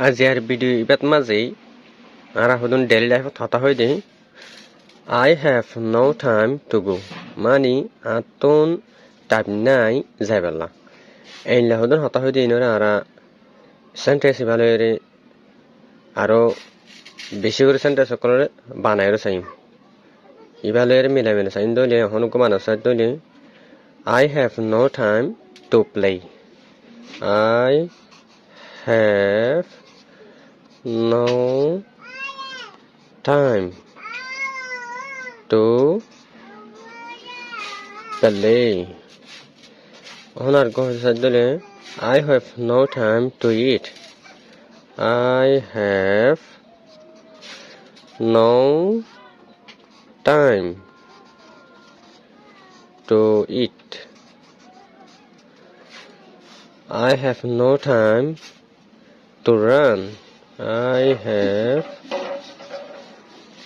আজিৰ ভিডিঅ' ইবাত মাজেই আৰা হদুন ডেইলি লাইফত হতা হৈ দেই I have no time to go মানি আতন টাইম নাই যাইবাল্লা এইলা হদুন হতা হৈ দেই নরে আরা সেন্টেন্স ভালো এরে আরো বেশি করে সেন্টেন্স সকলে বানাইরো চাইম ইভালো এরে মিলাই মিলাই চাইম দলে হনুক মানব চাই দলে I have no time to play I have no time to play. Honar go sadle I have no time to eat. I have no time to eat. I have no time to run. I have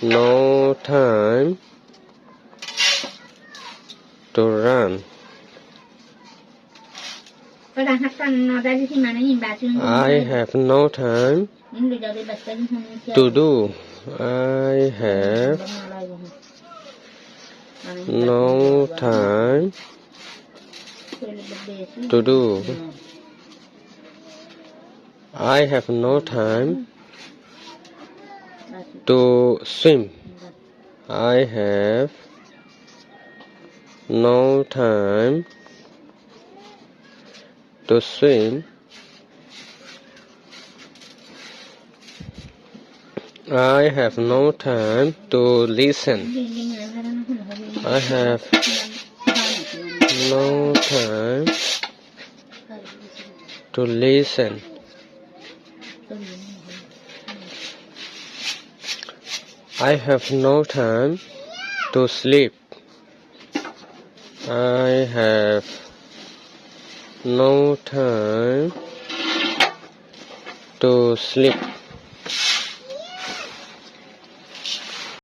no time to run. I have no time to do. I have no time to do. I have no time to swim. I have no time to swim. I have no time to listen. I have no time to listen. I have no time to sleep. I have no time to sleep.